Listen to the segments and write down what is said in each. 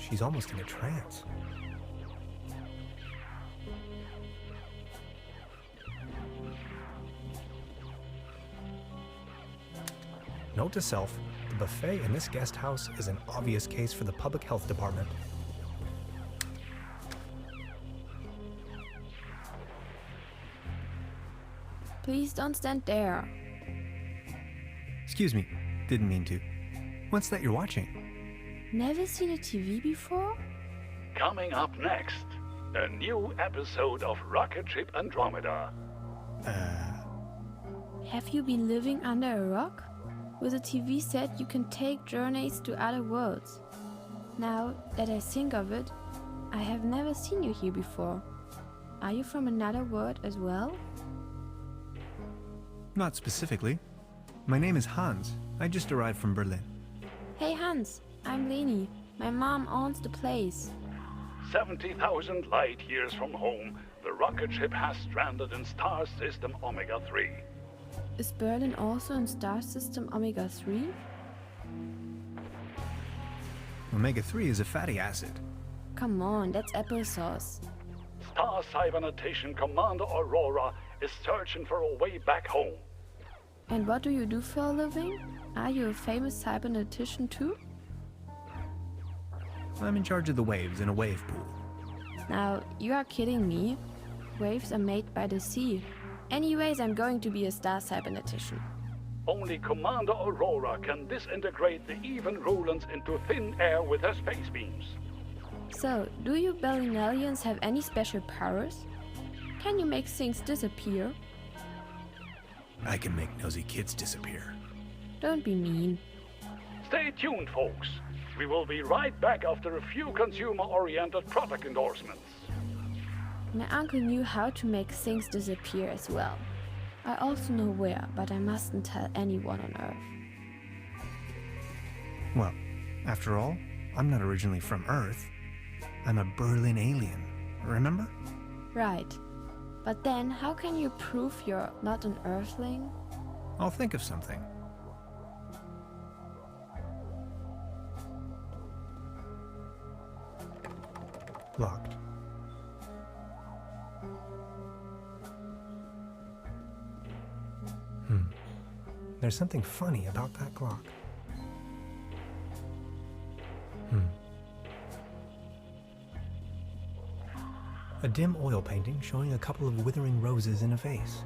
she's almost in a trance. Note to self, the buffet in this guest house is an obvious case for the public health department. Please don't stand there. Excuse me, didn't mean to. What's that you're watching? Never seen a TV before? Coming up next, a new episode of Rocket Ship Andromeda. Have you been living under a rock? With a TV set you can take journeys to other worlds. Now that I think of it, I have never seen you here before. Are you from another world as well? Not specifically. My name is Hans. I just arrived from Berlin. Hey Hans, I'm Leni. My mom owns the place. 70,000 light years from home, the rocket ship has stranded in star system Omega 3. Is Berlin also in star system Omega 3? Omega-3 is a fatty acid. Come on, that's applesauce. Star Cybernetition Commander Aurora is searching for a way back home. And what do you do for a living? Are you a famous cybernetician too? I'm in charge of the waves in a wave pool. Now, you are kidding me. Waves are made by the sea. Anyways, I'm going to be a star cybernetician. Only Commander Aurora can disintegrate the even Rulans into thin air with her space beams. So, do you Berlinalians have any special powers? Can you make things disappear? I can make nosy kids disappear. Don't be mean. Stay tuned, folks. We will be right back after a few consumer-oriented product endorsements. My uncle knew how to make things disappear as well. I also know where, but I mustn't tell anyone on Earth. Well, after all, I'm not originally from Earth. I'm a Berlin alien, remember? Right. But then, how can you prove you're not an Earthling? I'll think of something. Locked. There's something funny about that clock. A dim oil painting showing a couple of withering roses in a vase.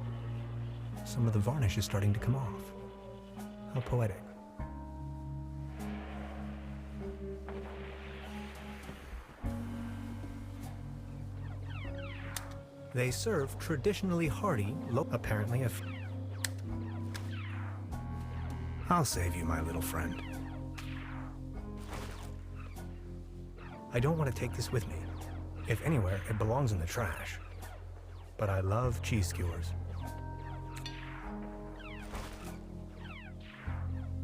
Some of the varnish is starting to come off. How poetic. They serve traditionally hearty, apparently a... I'll save you, my little friend. I don't want to take this with me. If anywhere, it belongs in the trash. But I love cheese skewers.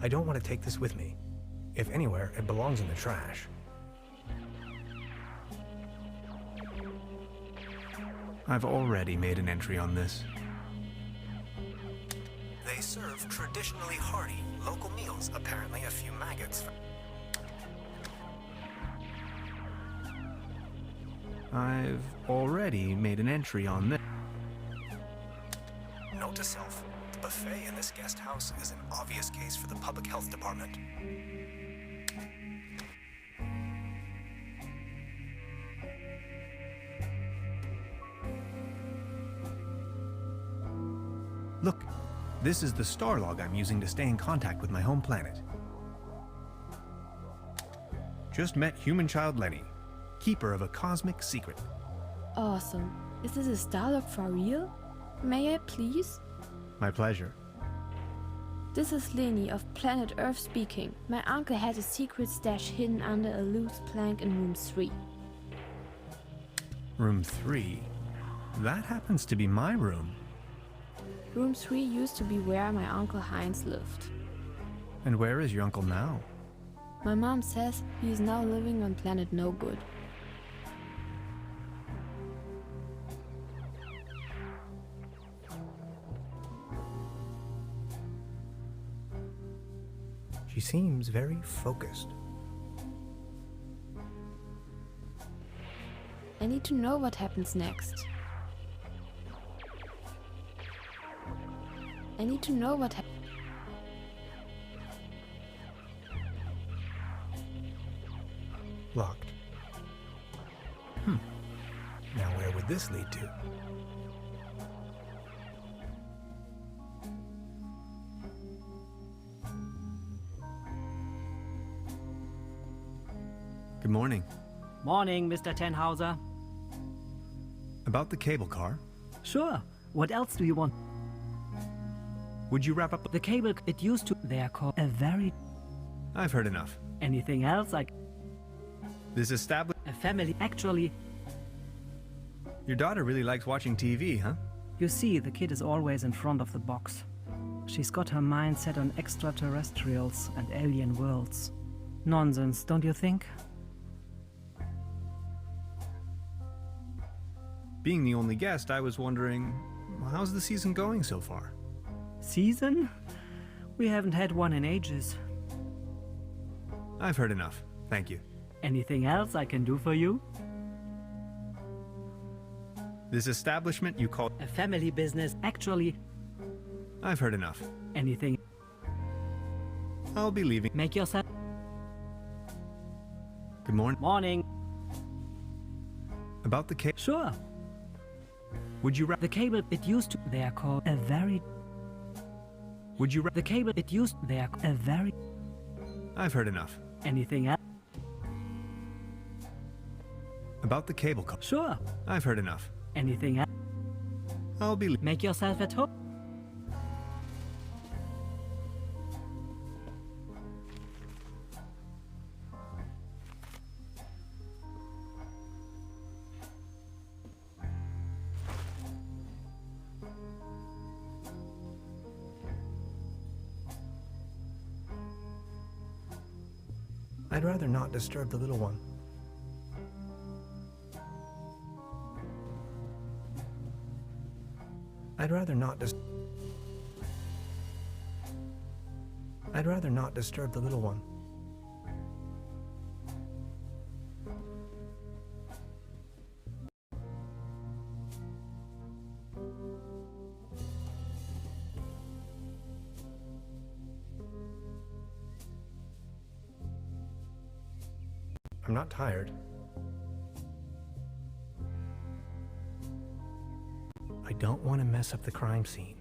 I don't want to take this with me. If anywhere, it belongs in the trash. I've already made an entry on this. They serve traditionally hearty local meals, apparently a few maggots. I've already made an entry on this. Note to self, the buffet in this guest house is an obvious case for the public health department. Look, this is the star log I'm using to stay in contact with my home planet. Just met human child Lenny, keeper of a cosmic secret. Awesome. Is this a Starlock for real? May I please? My pleasure. This is Leni of planet Earth speaking. My uncle has a secret stash hidden under a loose plank in room 3. Room 3? That happens to be my room. Room 3 used to be where my Uncle Heinz lived. And where is your uncle now? My mom says he is now living on planet No Good. She seems very focused. I need to know what happens next. I need to know what happens. Locked. Now where would this lead to? Good morning. Morning, Mr. Tenhauser. About the cable car, Sure. What else do you want? would you wrap up? The cable, it used to... They are called a very... I've heard enough. Anything else? Like This established. a family. Actually, Your daughter really likes watching TV, huh? you see, the kid is always in front of the box. She's got her mind set on extraterrestrials and alien worlds. Nonsense, don't you think? Being the only guest, I was wondering, how's the season going so far? Season? We haven't had one in ages. I've heard enough. Thank you. Anything else I can do for you? This establishment you call. A family business. Actually, I've heard enough. anything. I'll be leaving. Make yourself... Good morning. Morning. About the cable. Sure. Would you wrap? The cable, it used to... They are called a very... Would you wrap? The cable, it used... They are a very... I've heard enough. Anything else? About the cable car. Sure. I've heard enough. Anything else? I'll be. Make yourself at home. I'd rather not disturb the little one. I'd rather not disturb the little one. I'm not tired. I don't want to mess up the crime scene.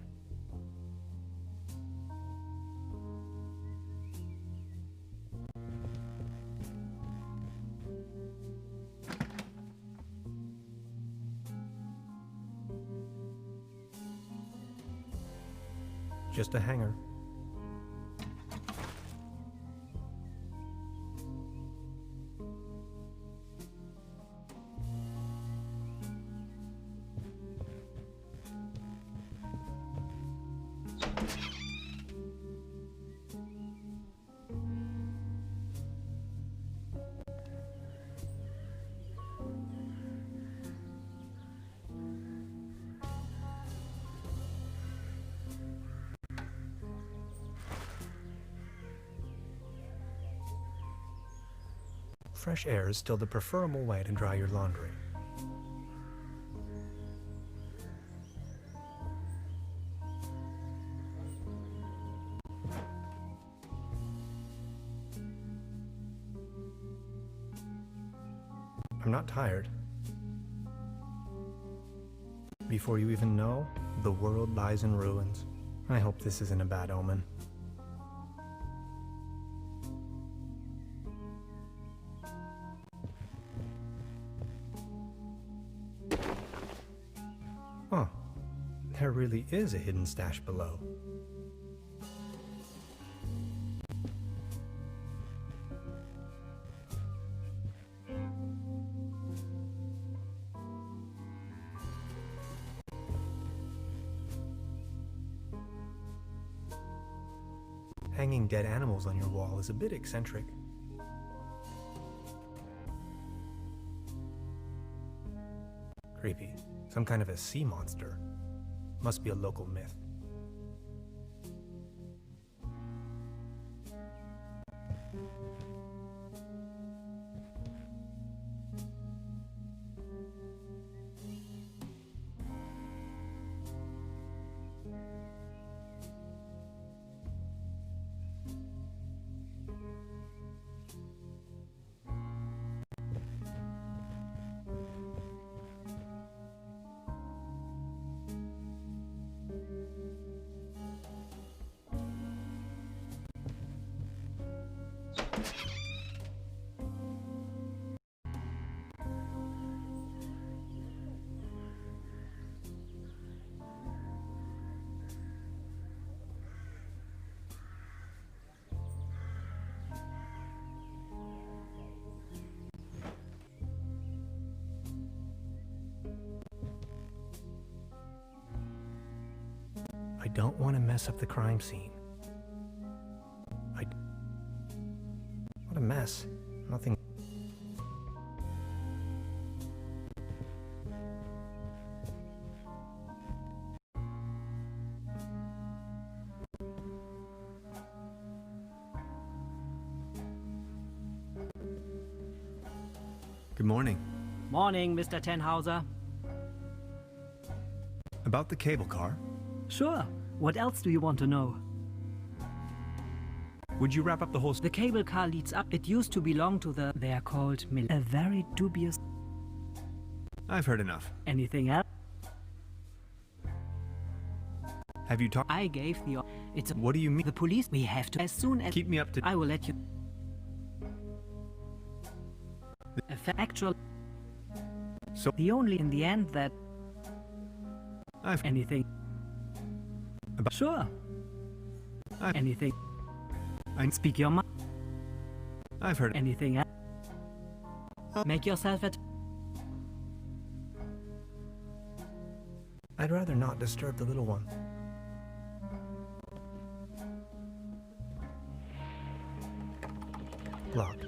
Just a hanger. Fresh air is still the preferable way to dry your laundry. I'm not tired. Before you even know, the world lies in ruins. I hope this isn't a bad omen. Oh, there really is a hidden stash below. Hanging dead animals on your wall is a bit eccentric. Creepy. Some kind of a sea monster. Must be a local myth. don't want to mess up the crime scene. What a mess. Nothing. Good morning. Morning, Mr. Tenhauser. About the cable car, Sure. What else do you want to know? would you wrap up the whole... The cable car leads up. It used to belong to the... They are called a very dubious... I've heard enough. Anything else? Have you talked... I gave the... It's a... What do you mean? The police... We have to... As soon as... Keep me up to... I will let you... Actual... So... The only in the end that... I've... Anything... About... Sure. Anything... Speak your mind. I've heard... Anything else? Make yourself at... I'd rather not disturb the little one. Locked.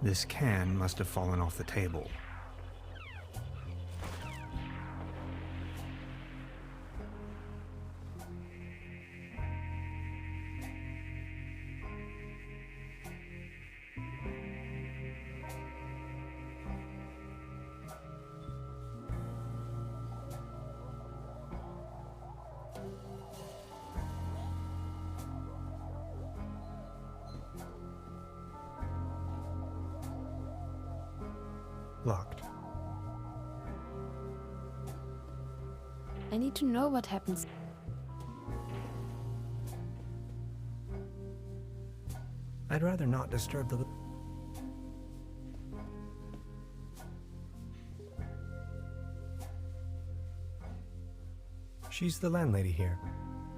This can must have fallen off the table. Locked. I need to know what happens. I'd rather not disturb the... She's the landlady here.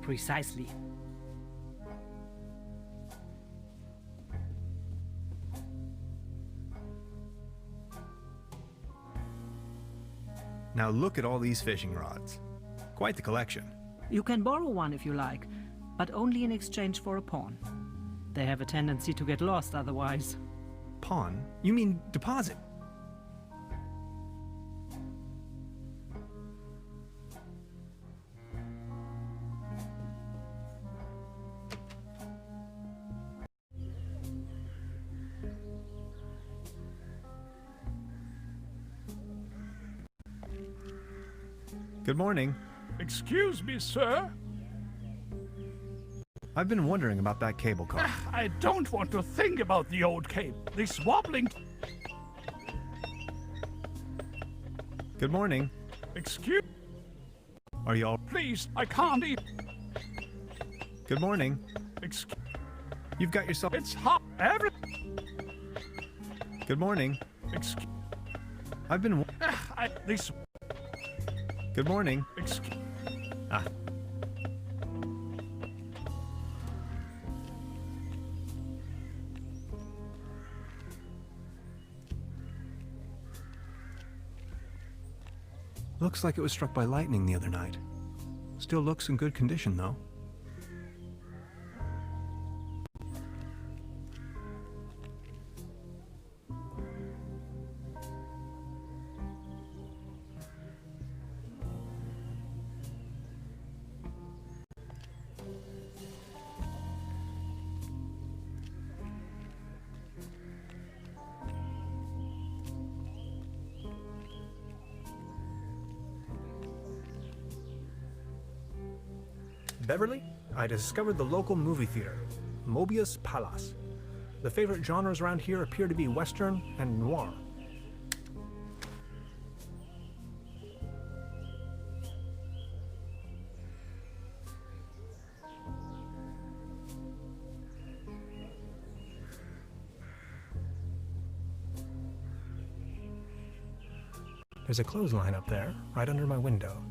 Precisely. Now look at all these fishing rods. Quite the collection. You can borrow one if you like, but only in exchange for a pawn. They have a tendency to get lost otherwise. Pawn? You mean deposit? Good morning. Excuse me, sir. I've been wondering about that cable car. I don't want to think about the old cable. This wobbling... Good morning. Excuse... Are you all... Please, I can't eat... Good morning. Excuse... You've got yourself... It's hot. Every... Good morning. Excuse... I've been... This... Good morning. Excuse... Ah. Looks like it was struck by lightning the other night. Still looks in good condition, though. Beverly, I discovered the local movie theater, Mobius Palace. The favorite genres around here appear to be Western and noir. There's a clothesline up there, right under my window.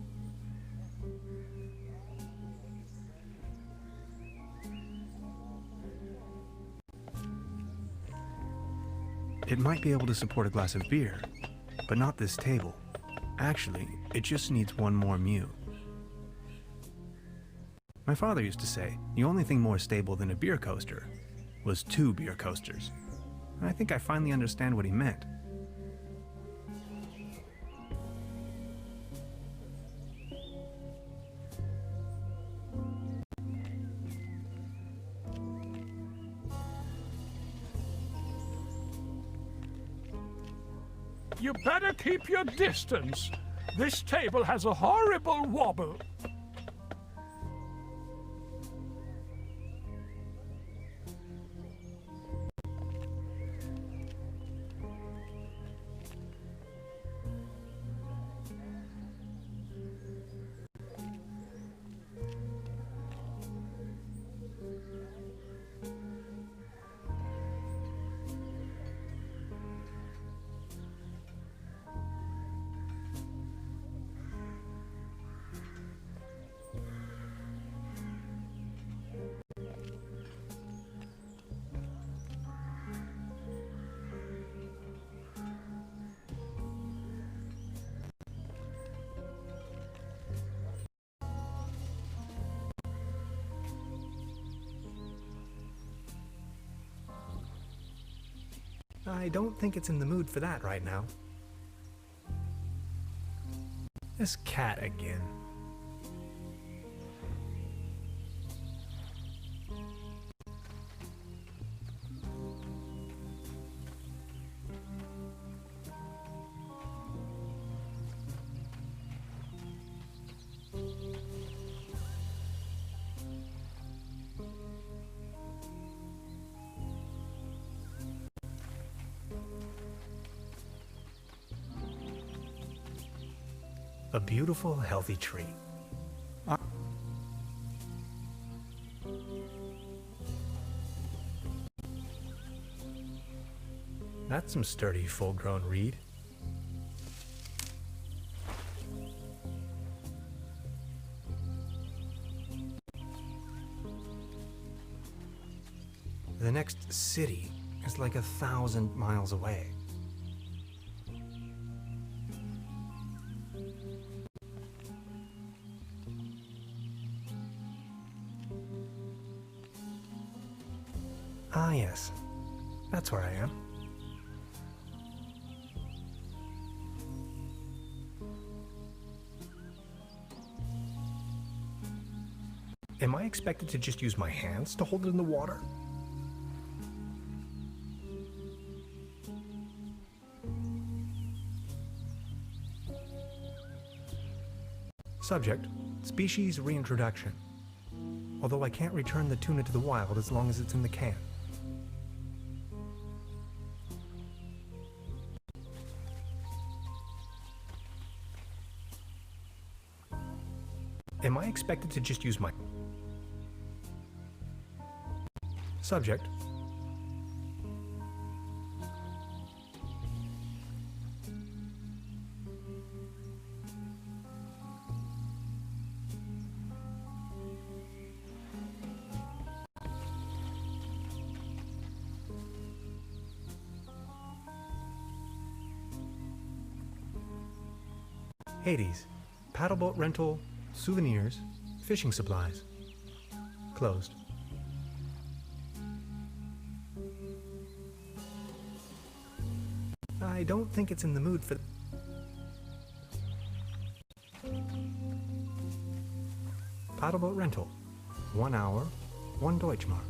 It might be able to support a glass of beer, but not this table. Actually, it just needs one more mew. My father used to say the only thing more stable than a beer coaster was 2 beer coasters. And I think I finally understand what he meant. You better keep your distance. This table has a horrible wobble. I don't think it's in the mood for that right now. This cat again. A beautiful, healthy tree. That's some sturdy, full-grown reed. The next city is like 1,000 miles away. Ah, yes. That's where I am. Am I expected to just use my hands to hold it in the water? Subject: species reintroduction. Although I can't return the tuna to the wild as long as it's in the can. Am I expected to just use my... Subject: Hades, paddleboat rental, souvenirs, fishing supplies. Closed. I don't think it's in the mood for... Paddleboat rental. 1 hour, 1 Deutschmark.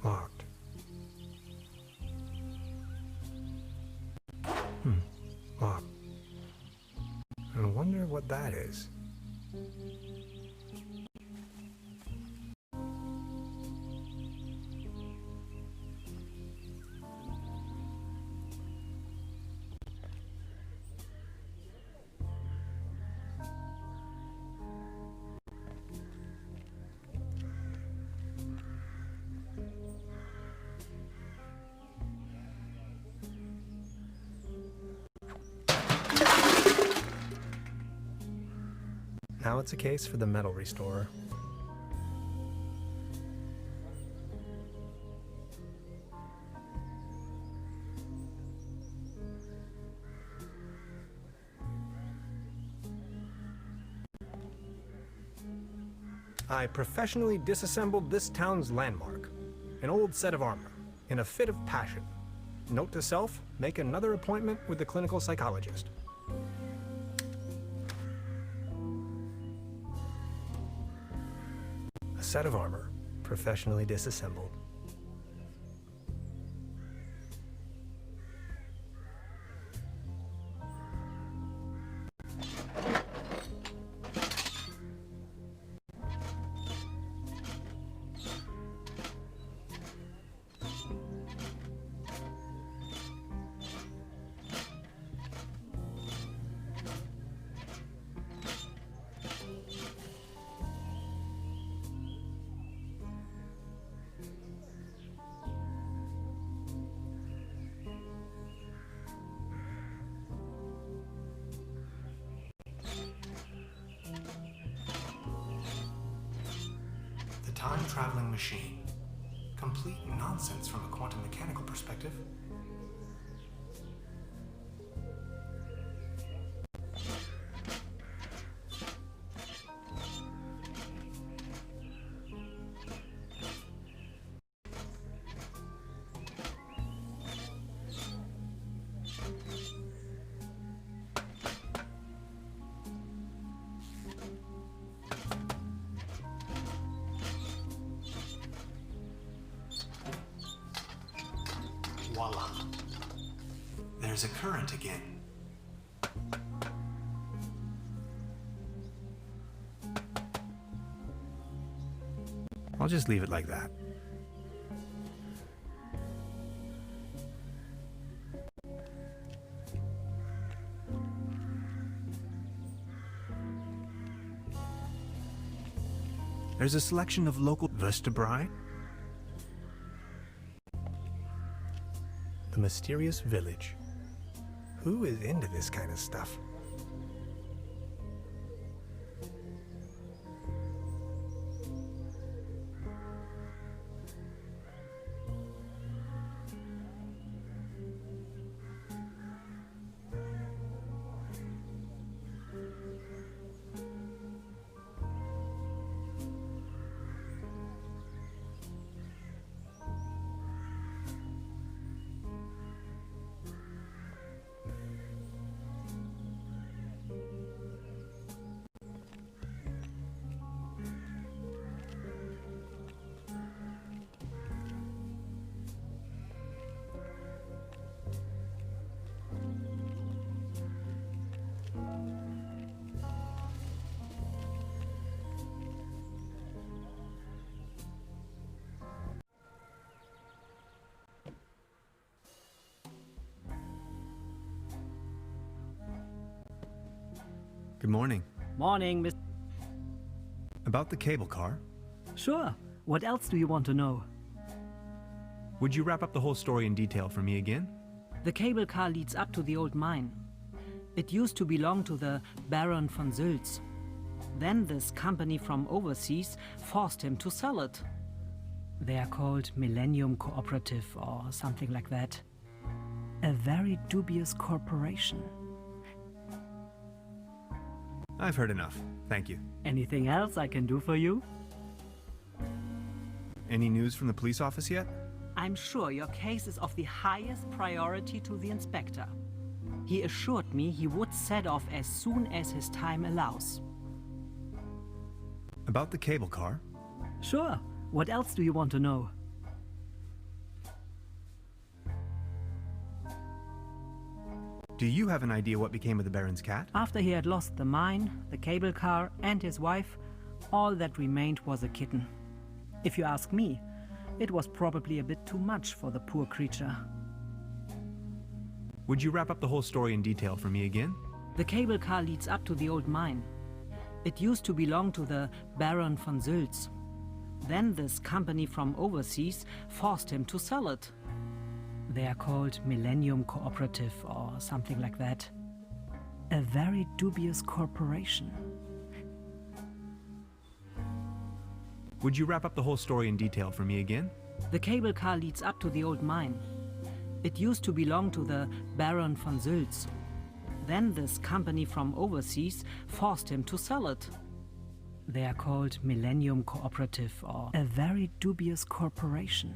Locked. Locked. I wonder what that is. Now it's a case for the metal restorer. I professionally disassembled this town's landmark, an old set of armor, in a fit of passion. Note to self, make another appointment with the clinical psychologist. A set of armor, professionally disassembled. Time-traveling machine. Complete nonsense from a quantum mechanical perspective. Voila. There's a current again. I'll just leave it like that. There's a selection of local vertebrae. The mysterious village. Who is into this kind of stuff? Good morning. Morning, Miss... About the cable car, Sure. What else do you want to know? would you wrap up the whole story in detail for me again? The cable car leads up to the old mine. It used to belong to the Baron von Sülz. Then this company from overseas forced him to sell it. They are called Millennium Cooperative or something like that. A very dubious corporation. I've heard enough. Thank you. Anything else I can do for you? Any news from the police office yet? I'm sure your case is of the highest priority to the inspector. He assured me he would set off as soon as his time allows. About the cable car, Sure. What else do you want to know? do you have an idea what became of the Baron's cat? After he had lost the mine, the cable car, and his wife, all that remained was a kitten. If you ask me, it was probably a bit too much for the poor creature. Would you wrap up the whole story in detail for me again? The cable car leads up to the old mine. It used to belong to the Baron von Sülz. Then this company from overseas forced him to sell it. They are called Millennium Cooperative or something like that. A very dubious corporation. Would you wrap up the whole story in detail for me again? The cable car leads up to the old mine. It used to belong to the Baron von Sülz. Then this company from overseas forced him to sell it. They are called Millennium Cooperative, or a very dubious corporation.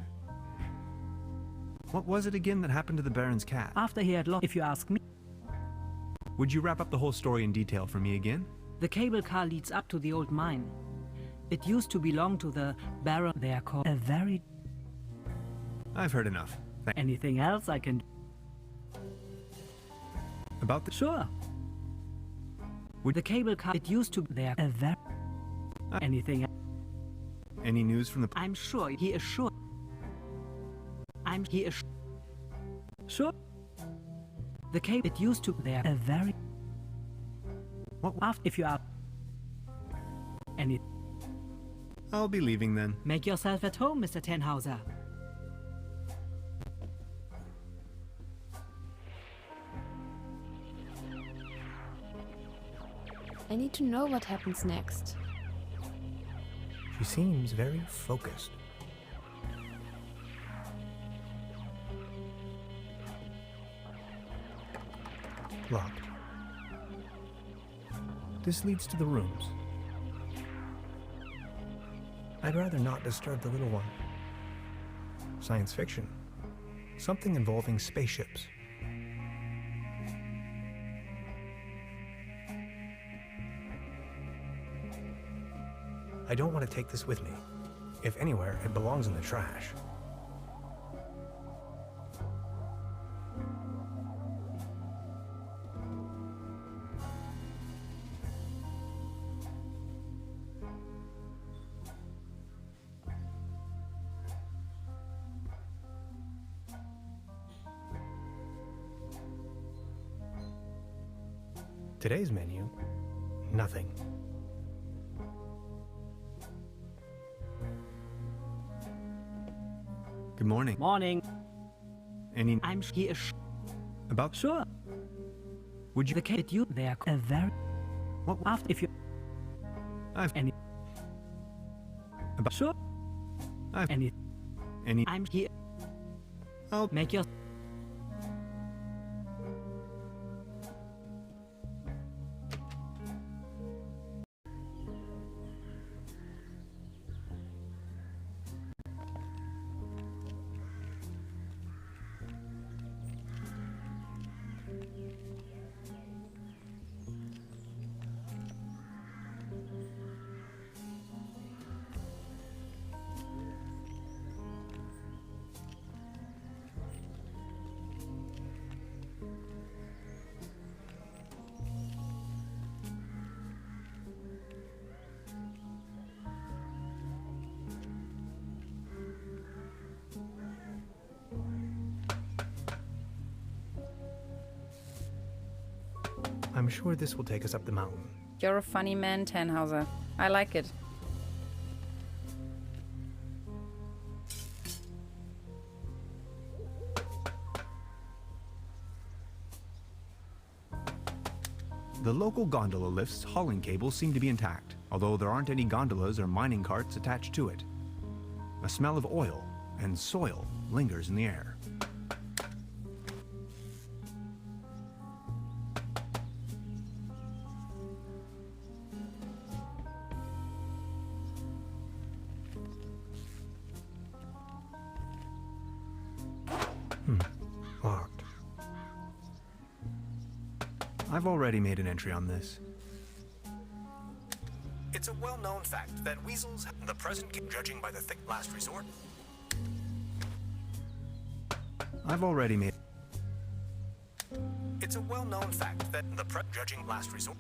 What was it again that happened to the Baron's cat? After he had lost, if you ask me, Would you wrap up the whole story in detail for me again? the cable car leads up to the old mine. It used to belong to the Baron. They are called a very... I've heard enough. Anything else I can... About the... Sure. With the cable car, it used to... They are a very... Anything... Any news from the... I'm sure he is sure. He is sure. The cable, it used to... They are a very... What? After, if you are... Any... I'll be leaving then. Make yourself at home, Mr. Tenhauser. I need to know what happens next. She seems very focused. Locked. This leads to the rooms. I'd rather not disturb the little one. Science fiction. Something involving spaceships. I don't want to take this with me. If anywhere, it belongs in the trash. Today's menu, nothing. Good morning. Morning. Any... He is About... sure. Would you... The cable, you... They are a very... What? After, if you... I've... Any... About... Sure. I've... Any... Any... He... I'll... Make your... I'm sure this will take us up the mountain. You're a funny man, Tannhauser. I like it. The local gondola lift's hauling cables seem to be intact, although there aren't any gondolas or mining carts attached to it. A smell of oil and soil lingers in the air. Locked. I've already made an entry on this. It's a well-known fact that weasels, the present, judging by the thick last resort. I've already made... It's a well-known fact that the judging last resort.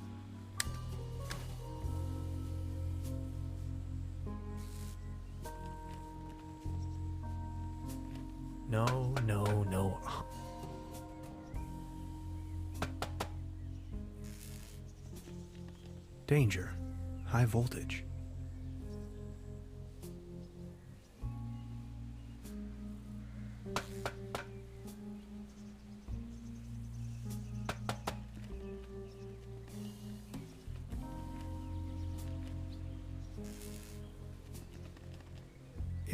No, no, no. Danger. High voltage.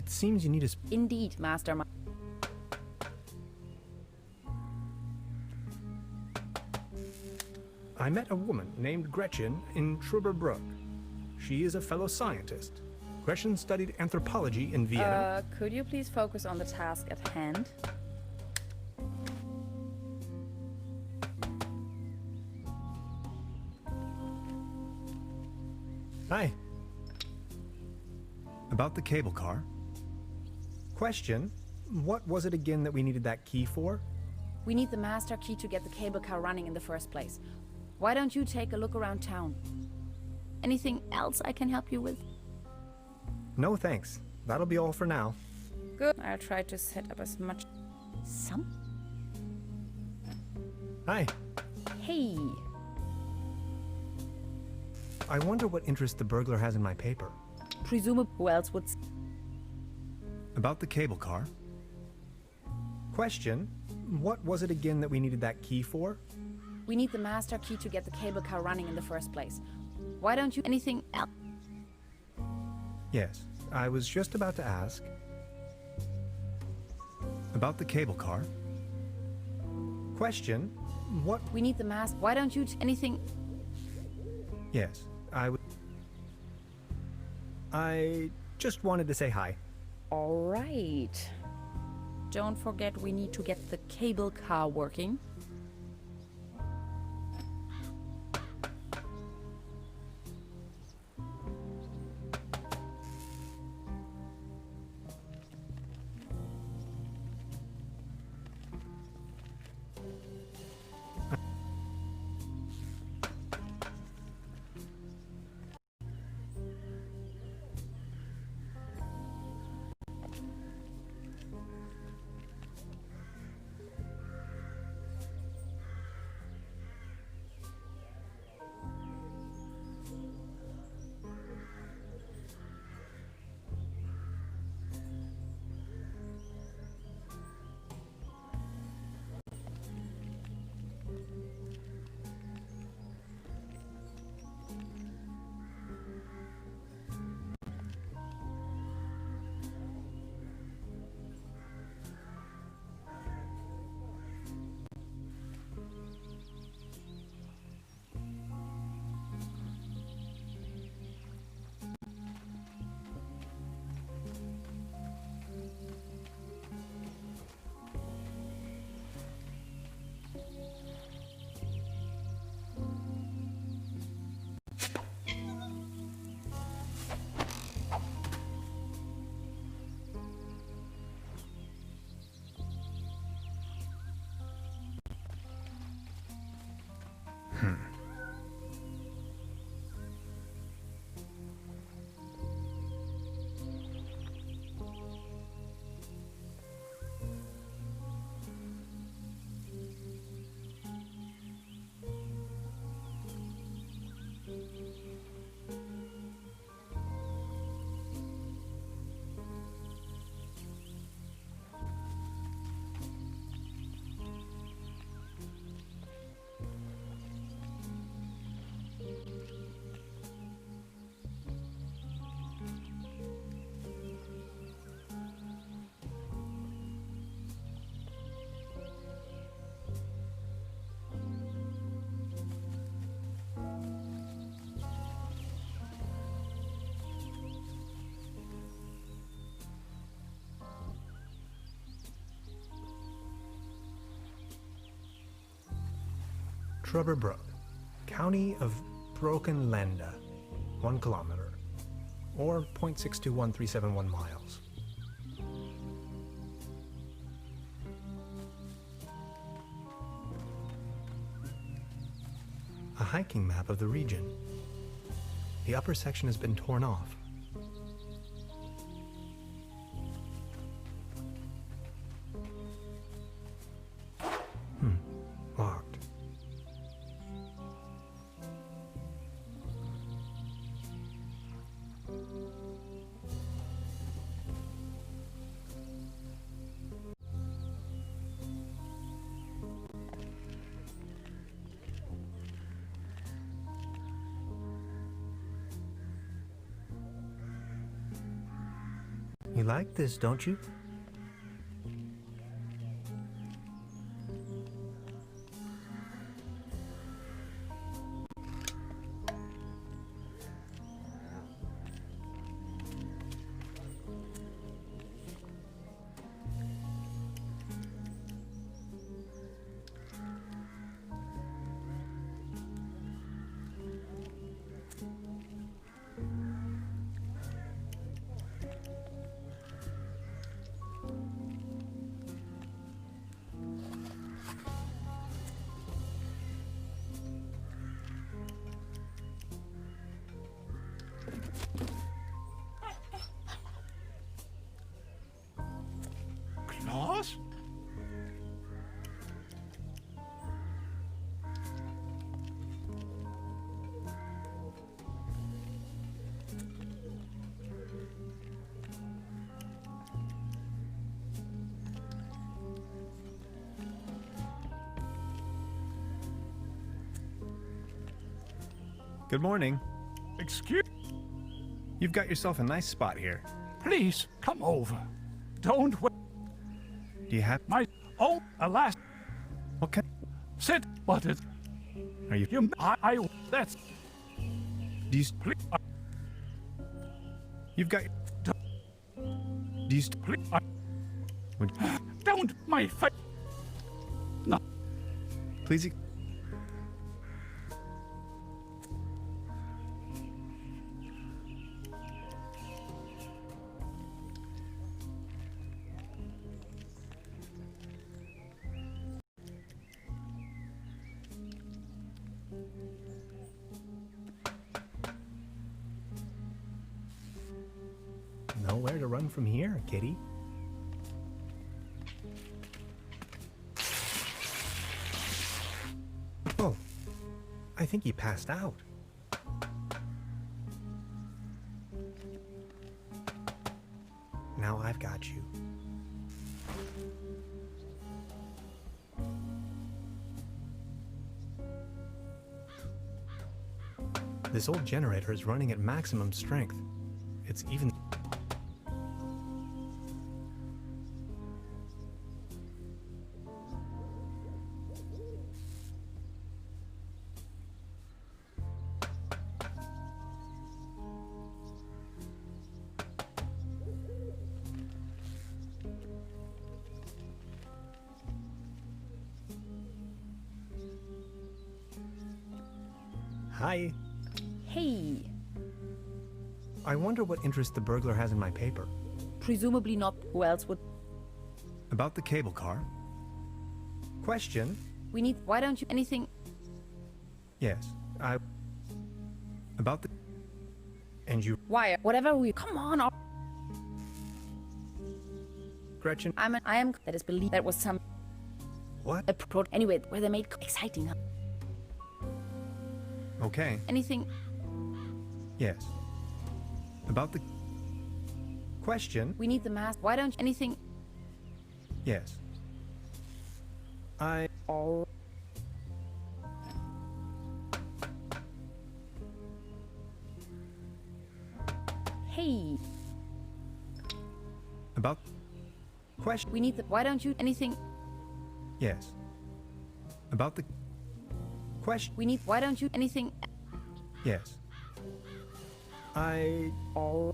It seems you need a Indeed, Master. I met a woman named Gretchen in Truberbrook. She is a fellow scientist. Gretchen studied anthropology in Vienna. Could you please focus on the task at hand? Hi. About the cable car? Question. What was it again that we needed that key for? We need the master key to get the cable car running in the first place. Why don't you take a look around town? Anything else I can help you with? No thanks. That'll be all for now. Good. I'll try to set up as much... Hi. Hey! I wonder what interest the burglar has in my paper. Presumably, who else would... About the cable car? Question. What was it again that we needed that key for? We need the master key to get the cable car running in the first place. Why don't you... Anything else? Yes, I was just about to ask. About the cable car? Question. What? We need the master... Why don't you... Anything... Yes, I just wanted to say hi. All right. Don't forget we need to get the cable car working. Truberbrook, County of Broken Landa, 1 kilometer, or 0.621371 miles. A hiking map of the region. The upper section has been torn off. Locked. You like this, don't you? Claus? Good morning. Excuse... You've got yourself a nice spot here. Please, come over. Don't wait. Do you have... My... Oh, alas. What kind... Sit, but it... Are you... That's... Do you... Please, You've got... Do you... please, Would... don't, my face. No. Please... Nowhere to run from here, kitty. Oh, I think he passed out. Now I've got you. This old generator is running at maximum strength. It's even... Hi. Hey, I wonder what interest the burglar has in my paper. presumably not. Who else would? About the cable car? Question? We need. Why don't you? Anything? Yes, I... About the... And you... Why? Whatever we. Come on. Gretchen... I am. That is believed. That was some. What? A pro. Anyway, where they made exciting. Huh? Okay. Anything? Yes. About the... Question? We need the mask. Why don't you? Anything? Yes. I... Oh. Hey, About... Question? we need the. Why don't you? Anything? Yes. About the... Question? We need. Why don't you? Anything? Yes. I... Oh.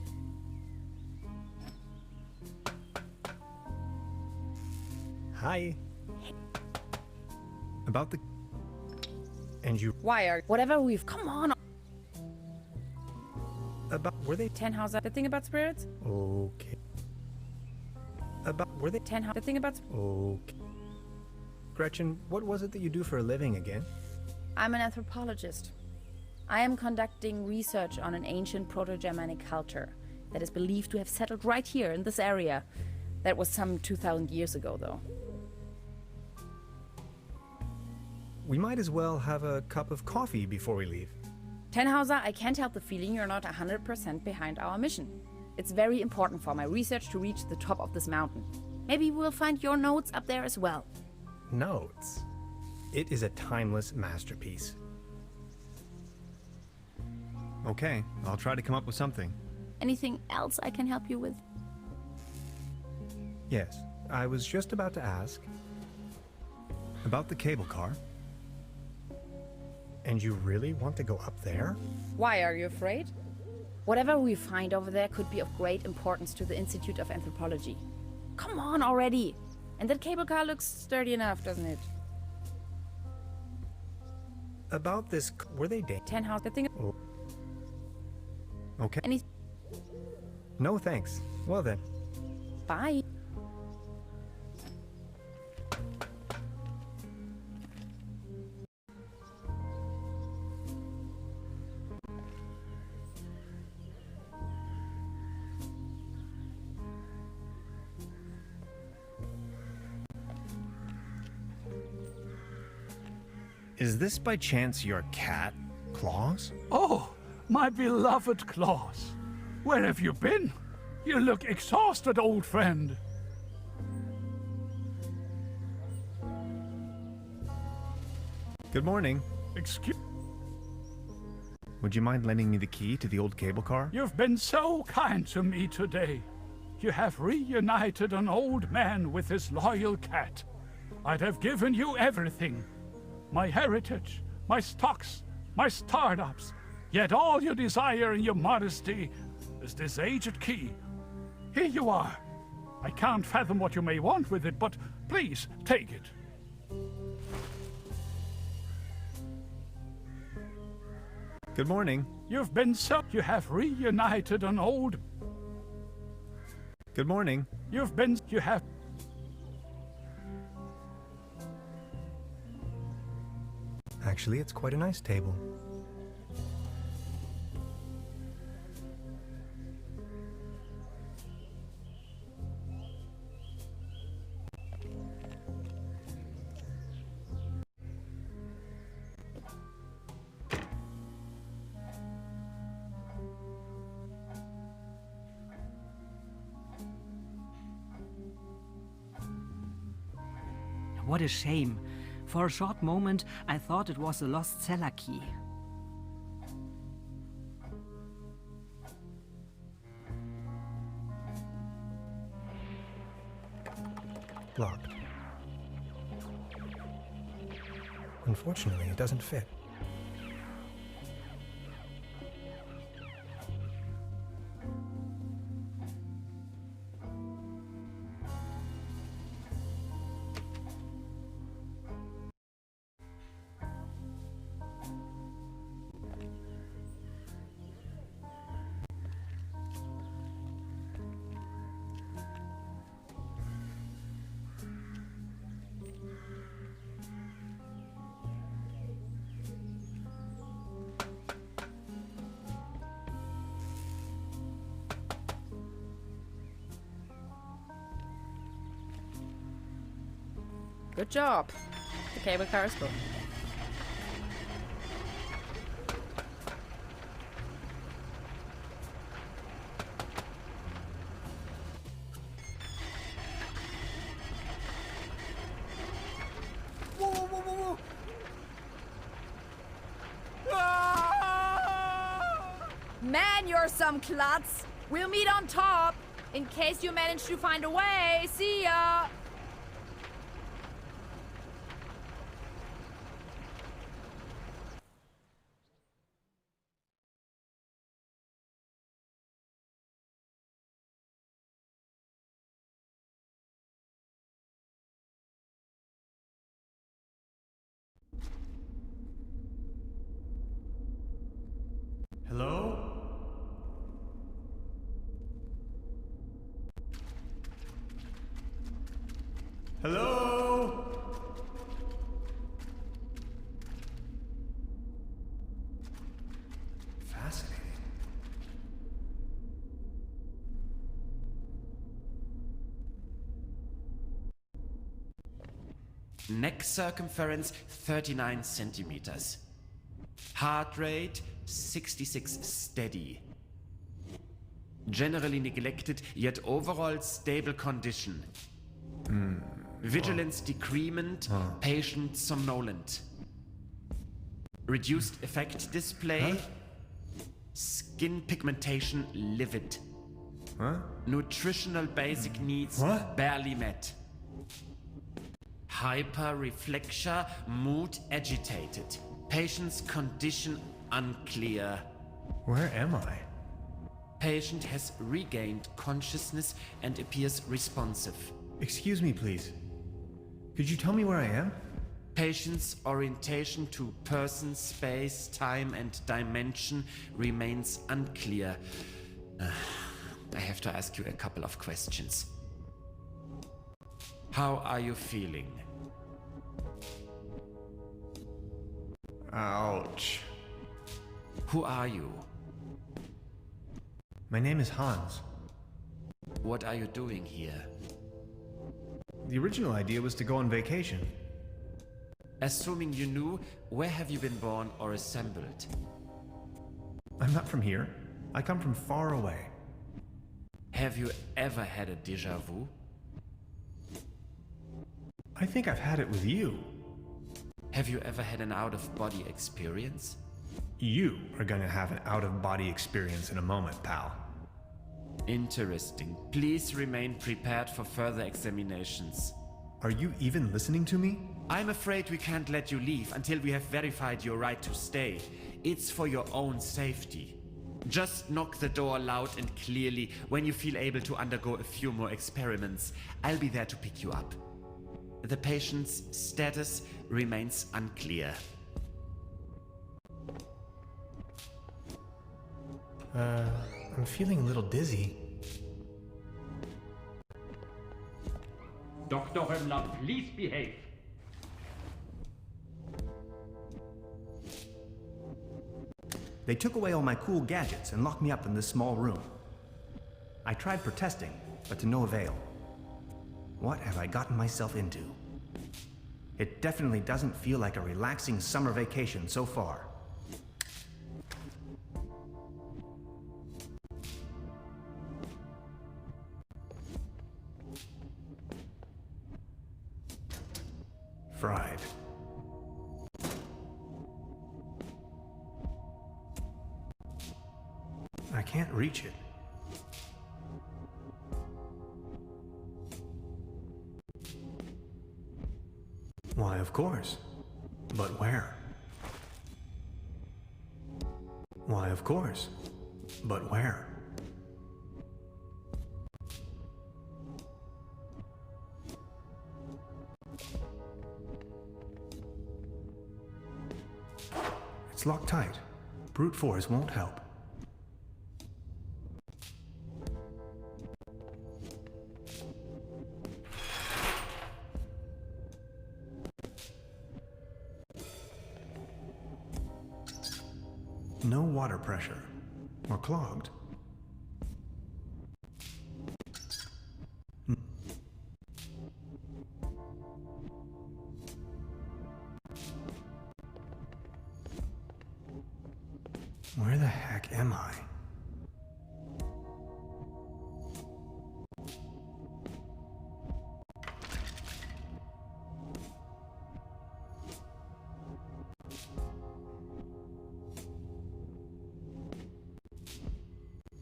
Hi. About the... And you... Why are? Whatever we've. Come on. About... Were they... Tannhauser. The thing about spirits. Okay. About... Were they... Tannhauser. The thing about. Okay. Gretchen, what was it that you do for a living again? I'm an anthropologist. I am conducting research on an ancient Proto-Germanic culture that is believed to have settled right here in this area. That was some 2,000 years ago, though. We might as well have a cup of coffee before we leave. Tannhauser, I can't help the feeling you're not 100% behind our mission. It's very important for my research to reach the top of this mountain. Maybe we'll find your notes up there as well. Notes. It is a timeless masterpiece. Okay, I'll try to come up with something. Anything else I can help you with? Yes, I was just about to ask. About the cable car? And you really want to go up there? Why, are you afraid? Whatever we find over there could be of great importance to the Institute of Anthropology. Come on already! And that cable car looks sturdy enough, doesn't it? About this, were they dating? 10 house, that thing. Oh. Okay. Any. No thanks. Well then. Bye. Is this by chance your cat, Claus? Oh, my beloved Claus. Where have you been? You look exhausted, old friend. Good morning. Excuse... Would you mind lending me the key to the old cable car? You've been so kind to me today. You have reunited an old man with his loyal cat. I'd have given you everything. My heritage, my stocks, my startups. Yet all you desire in your modesty is this aged key. Here you are. I can't fathom what you may want with it, but please, take it. Good morning. You've been so... You have reunited an old... Good morning. You've been... You have... Actually, it's quite a nice table. What a shame. For a short moment, I thought it was a lost cellar key. Locked. Unfortunately, it doesn't fit. Good job. The cable car is good. Whoa, whoa, whoa, whoa, whoa! Man, you're some klutz. We'll meet on top. In case you manage to find a way. See ya! Hello? Hello? Fascinating. Neck circumference 39 centimeters. Heart rate 66 steady. Generally neglected, yet overall stable condition. Vigilance decrement, patient somnolent. Reduced effect display. Skin pigmentation livid. Huh? Nutritional basic needs What? barely met. Hyperreflexia, mood agitated. Patient's condition unclear. Where am I? Patient has regained consciousness and appears responsive. Excuse me, please. Could you tell me where I am? Patient's orientation to person, space, time, and dimension remains unclear. I have to ask you a couple of questions. How are you feeling? Ouch. Who are you? My name is Hans. What are you doing here? The original idea was to go on vacation. Assuming you knew, where have you been born or assembled? I'm not from here. I come from far away. Have you ever had a déjà vu? I think I've had it with you. Have you ever had an out-of-body experience? You are gonna have an out-of-body experience in a moment, pal. Interesting. Please remain prepared for further examinations. Are you even listening to me? I'm afraid we can't let you leave until we have verified your right to stay. It's for your own safety. Just knock the door loud and clearly when you feel able to undergo a few more experiments. I'll be there to pick you up. The patient's status remains unclear. I'm feeling a little dizzy. Dr. Römmler, please behave. They took away all my cool gadgets and locked me up in this small room. I tried protesting, but to no avail. What have I gotten myself into? It definitely doesn't feel like a relaxing summer vacation so far. Fried. I can't reach it. Why, of course. But where? Why, of course. But where? It's locked tight. Brute force won't help. No water pressure. Or clogged. Where the heck am I?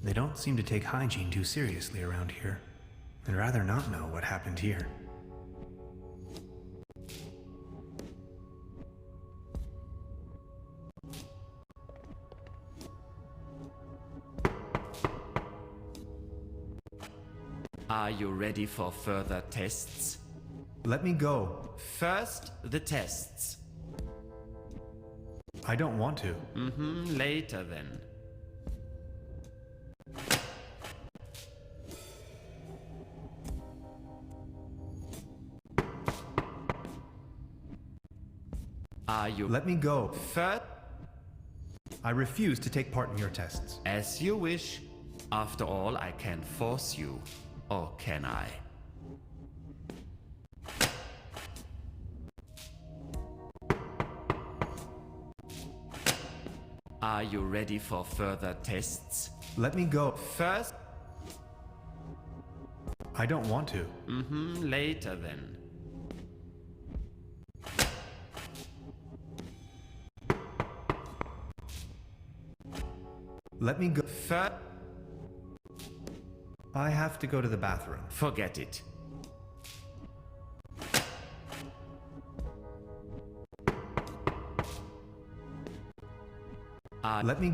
They don't seem to take hygiene too seriously around here. I'd rather not know what happened here. Are you ready for further tests? Let me go. First, the tests. I don't want to. Later then. Are you Let me go. first? I refuse to take part in your tests. As you wish. After all, I can force you. Or can I? Are you ready for further tests? Let me go. First, I don't want to. later then. Let me go. First, I have to go to the bathroom. Forget it. Let me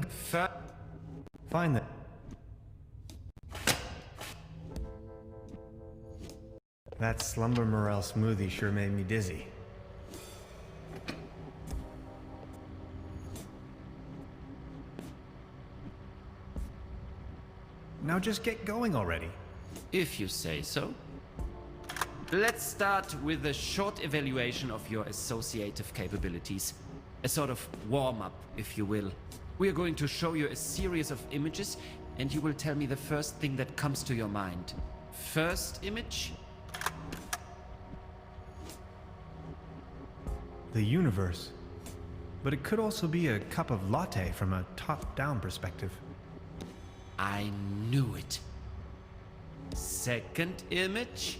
find the... That slumber morel smoothie sure made me dizzy. Now just get going already. If you say so. Let's start with a short evaluation of your associative capabilities. A sort of warm-up, if you will. We are going to show you a series of images, and you will tell me the first thing that comes to your mind. First image? The universe. But it could also be a cup of latte from a top-down perspective. I knew it. Second image?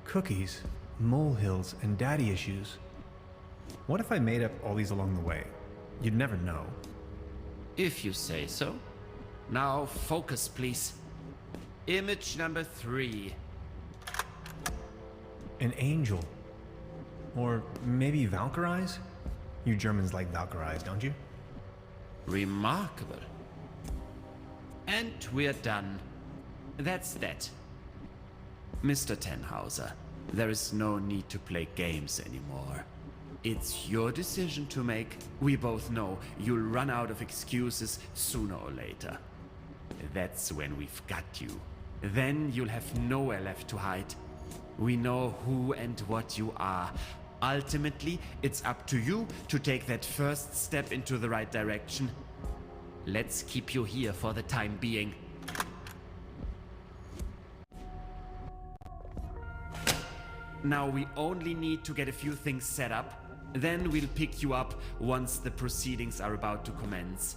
Cookies, molehills, and daddy issues. What if I made up all these along the way? You'd never know. If you say so. Now focus, please. Image number 3. An angel. Or maybe Valkyries? You Germans like Valkyries, don't you? Remarkable. And we're done. That's that. Mr. Tenhauser, there is no need to play games anymore. It's your decision to make. We both know you'll run out of excuses sooner or later. That's when we've got you. Then you'll have nowhere left to hide. We know who and what you are. Ultimately, it's up to you to take that first step into the right direction. Let's keep you here for the time being. Now we only need to get a few things set up. Then we'll pick you up once the proceedings are about to commence.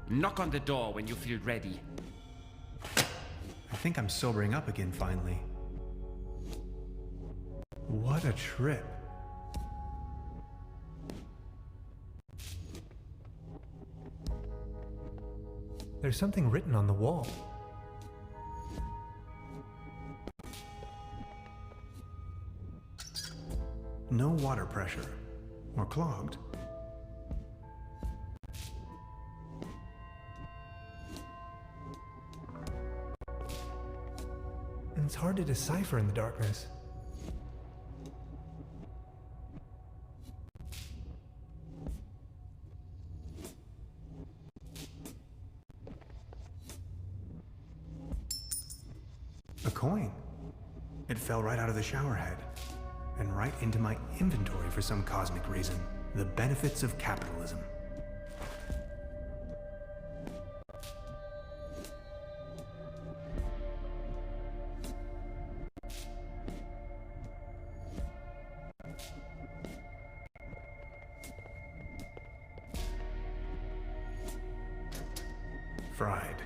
Knock on the door when you feel ready. I think I'm sobering up again finally. What a trip. There's something written on the wall. No water pressure. Or clogged. And it's hard to decipher in the darkness. A coin. It fell right out of the shower head. And right into my inventory for some cosmic reason. The benefits of capitalism. Fried.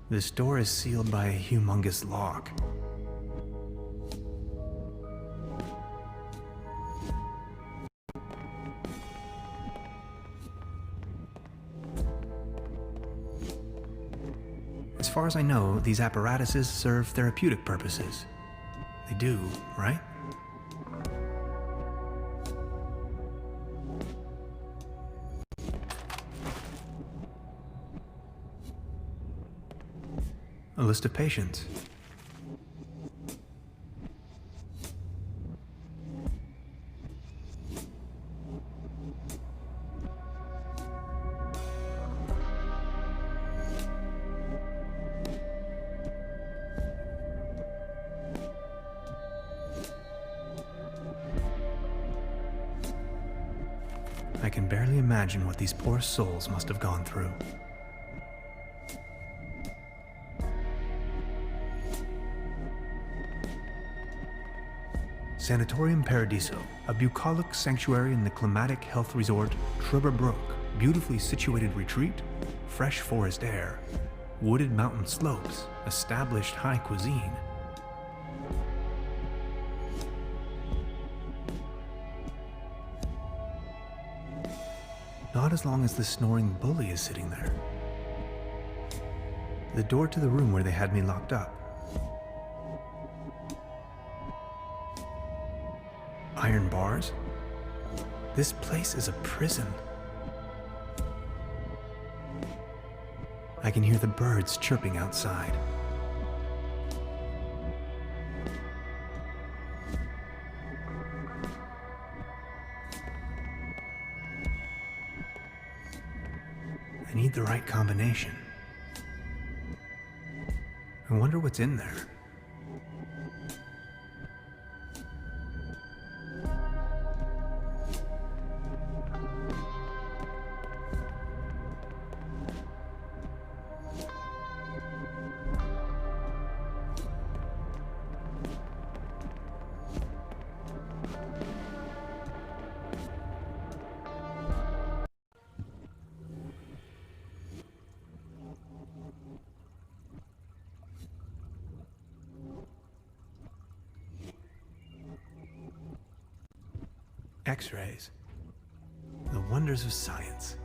This door is sealed by a humongous lock. As far as I know, these apparatuses serve therapeutic purposes. They do, right? A list of patients. I can barely imagine what these poor souls must have gone through. Sanatorium Paradiso, a bucolic sanctuary in the climatic health resort Truberbrook. Beautifully situated retreat, fresh forest air, wooded mountain slopes, established high cuisine. Not as long as the snoring bully is sitting there. The door to the room where they had me locked up. Iron bars? This place is a prison. I can hear the birds chirping outside. I need the right combination. I wonder what's in there. X-rays. The wonders of science.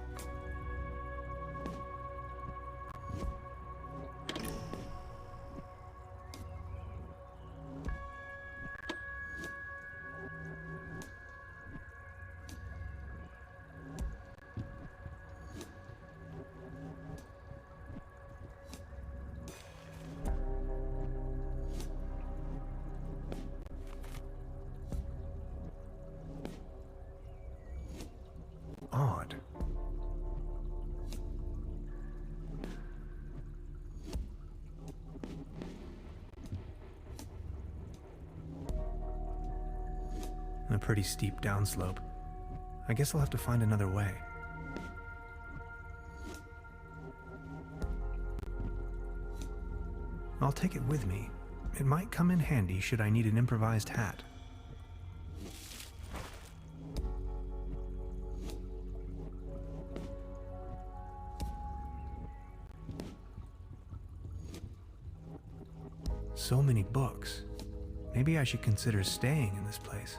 Odd. A pretty steep downslope. I guess I'll have to find another way. I'll take it with me. It might come in handy should I need an improvised hat. So many books. Maybe I should consider staying in this place.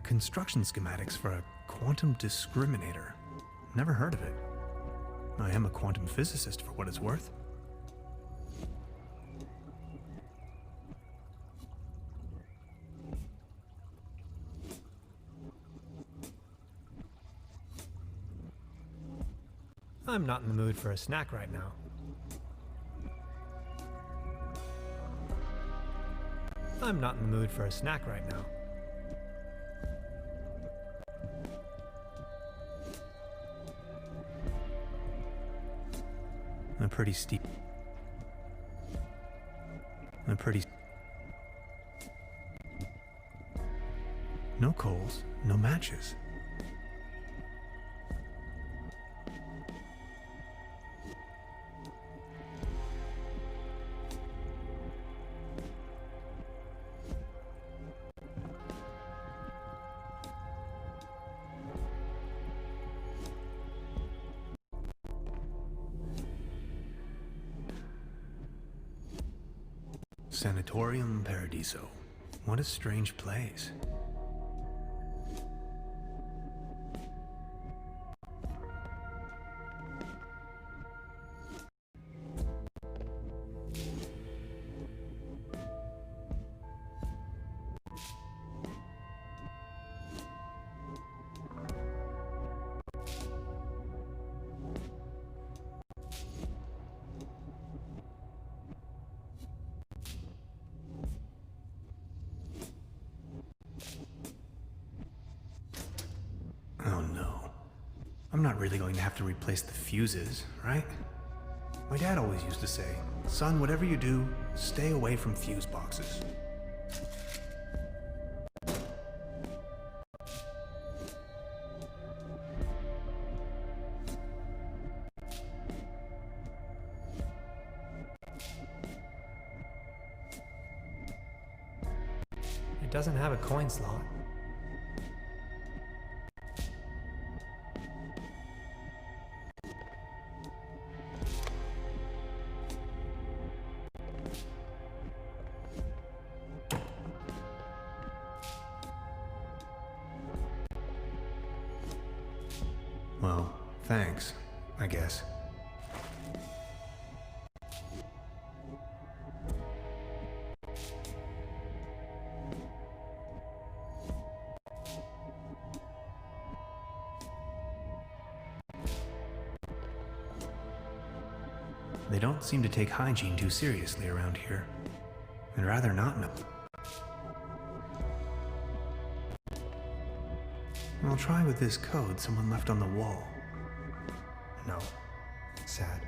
Construction schematics for a quantum discriminator. Never heard of it. I am a quantum physicist for what it's worth. I'm not in the mood for a snack right now. I'm not in the mood for a snack right now. A pretty steep. No coals, no matches. Sanatorium Paradiso. What a strange place. I'm not really going to have to replace the fuses, right? My dad always used to say, son, whatever you do, stay away from fuse boxes. It doesn't have a coin slot. Well, thanks, I guess. They don't seem to take hygiene too seriously around here. I'd rather not know. I'll try with this code someone left on the wall. No. Sad.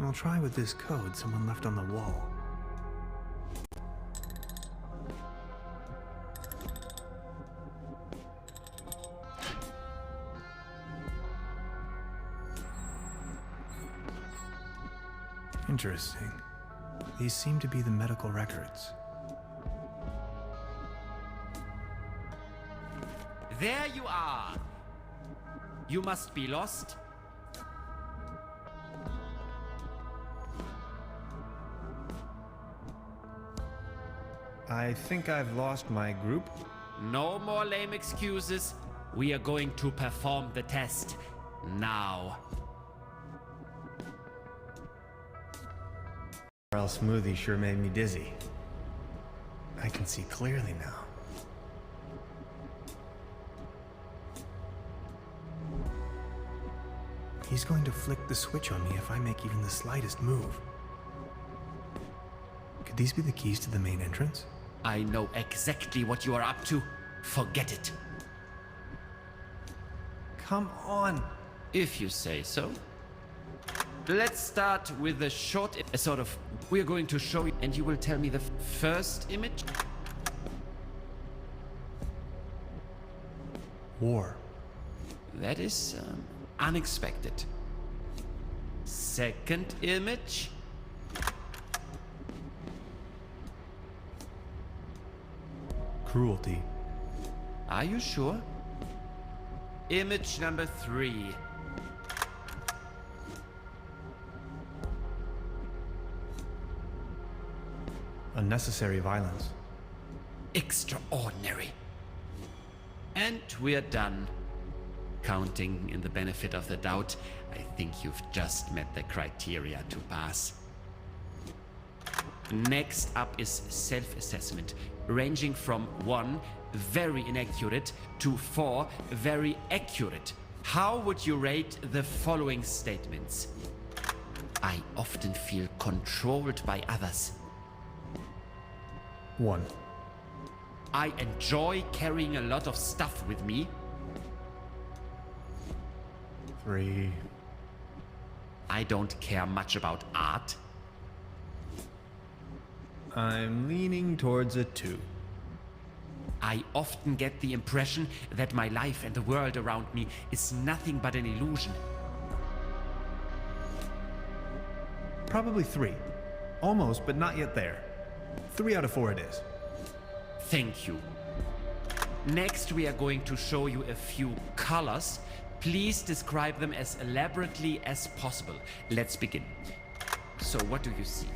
I'll try with this code someone left on the wall. Interesting. These seem to be the medical records. There you are! You must be lost. I think I've lost my group. No more lame excuses. We are going to perform the test. Now. Our smoothie sure made me dizzy. I can see clearly now. He's going to flick the switch on me if I make even the slightest move. Could these be the keys to the main entrance? I know exactly what you are up to. Forget it. Come on! If you say so. Let's start with a short, we're going to show you, and you will tell me the first image. War. That is unexpected. Second image. Cruelty. Are you sure? Image number 3. Unnecessary violence. Extraordinary. And we're done. Counting in the benefit of the doubt, I think you've just met the criteria to pass. Next up is self-assessment, ranging from 1, very inaccurate, to 4, very accurate. How would you rate the following statements? I often feel controlled by others. 1. I enjoy carrying a lot of stuff with me. 3. I don't care much about art. I'm leaning towards a 2. I often get the impression that my life and the world around me is nothing but an illusion. Probably 3. Almost, but not yet there. 3 out of 4 it is. Thank you. Next, we are going to show you a few colors. Please describe them as elaborately as possible. Let's begin. So, what do you see?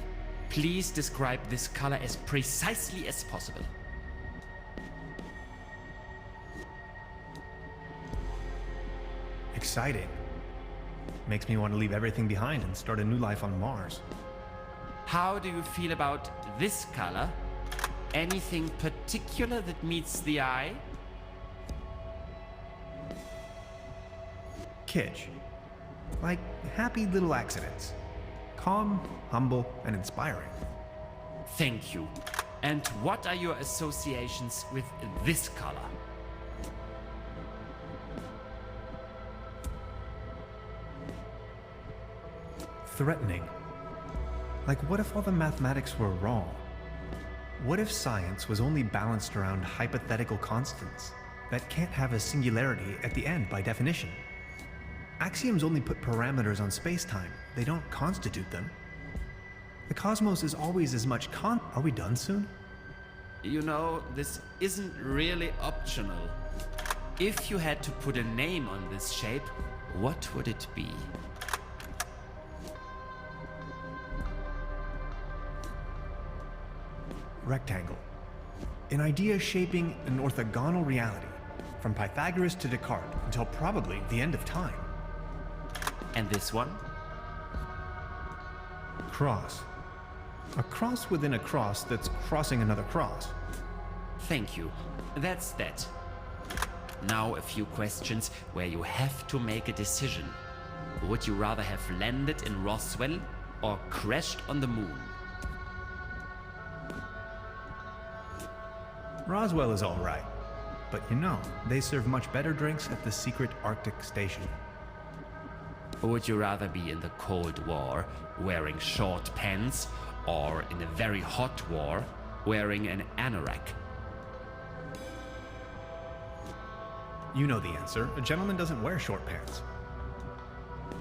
Please describe this color as precisely as possible. exciting. Makes me want to leave everything behind and start a new life on Mars. How do you feel about this color? Anything particular that meets the eye? Kitsch. Like happy little accidents. Calm, humble, and inspiring. Thank you. And what are your associations with this color? Threatening. Like, what if all the mathematics were wrong? What if science was only balanced around hypothetical constants that can't have a singularity at the end by definition? Axioms only put parameters on space-time. They don't constitute them. The cosmos is always as much Are we done soon? You know, this isn't really optional. If you had to put a name on this shape, what would it be? Rectangle. An idea shaping an orthogonal reality, from Pythagoras to Descartes until probably the end of time. And this one? Cross. A cross within a cross that's crossing another cross. Thank you. That's that. Now a few questions where you have to make a decision. Would you rather have landed in Roswell or crashed on the moon? Roswell is all right, but you know, they serve much better drinks at the secret Arctic station. Would you rather be in the Cold War wearing short pants or in a very hot war wearing an anorak? You know the answer. A gentleman doesn't wear short pants.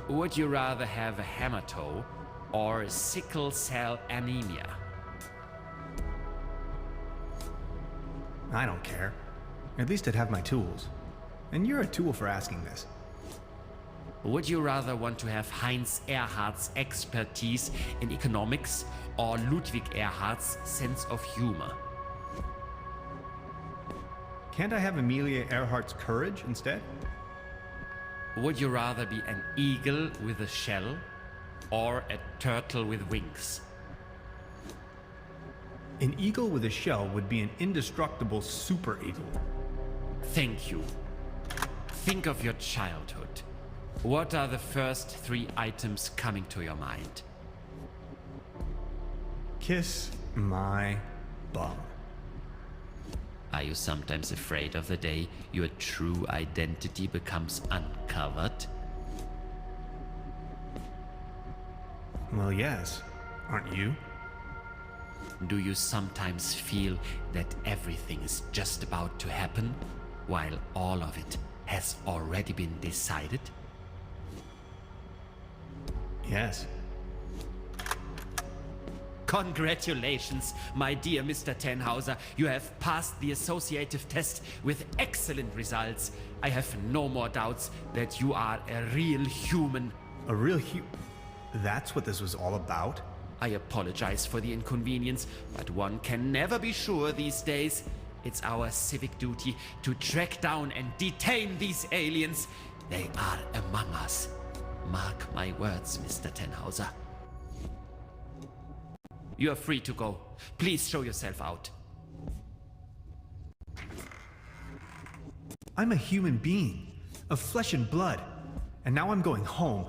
Would you rather have a hammer toe or sickle cell anemia? I don't care. At least I'd have my tools. And you're a tool for asking this. Would you rather want to have Heinz Erhardt's expertise in economics or Ludwig Erhardt's sense of humor? Can't I have Amelia Earhart's courage instead? Would you rather be an eagle with a shell or a turtle with wings? An eagle with a shell would be an indestructible super eagle. Thank you. Think of your childhood. What are the first 3 items coming to your mind? Kiss my bum. Are you sometimes afraid of the day your true identity becomes uncovered? Well, yes. Aren't you? Do you sometimes feel that everything is just about to happen, while all of it has already been decided? Yes. Congratulations, my dear Mr. Tannhauser. You have passed the associative test with excellent results. I have no more doubts that you are a real human. A real That's what this was all about? I apologize for the inconvenience, but one can never be sure these days. It's our civic duty to track down and detain these aliens. They are among us. Mark my words, Mr. Tannhauser. You are free to go. Please show yourself out. I'm a human being, of flesh and blood, and now I'm going home.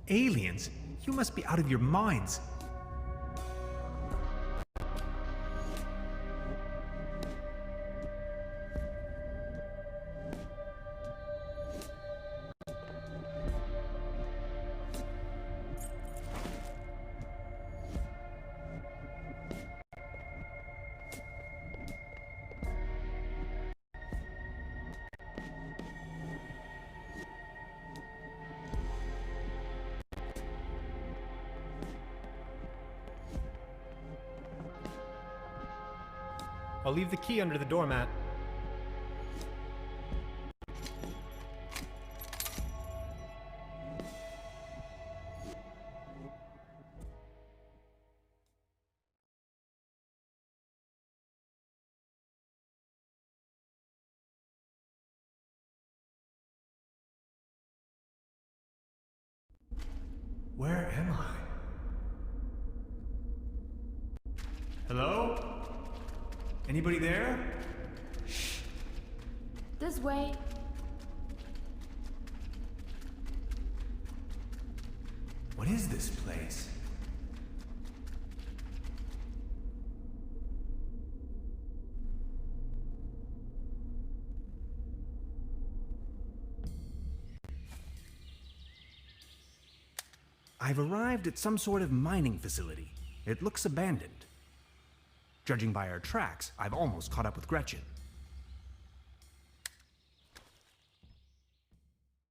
Aliens? You must be out of your minds. I'll leave the key under the doormat. Where am I? Hello? Anybody there? This way. What is this place? I've arrived at some sort of mining facility. It looks abandoned. Judging by our tracks, I've almost caught up with Gretchen.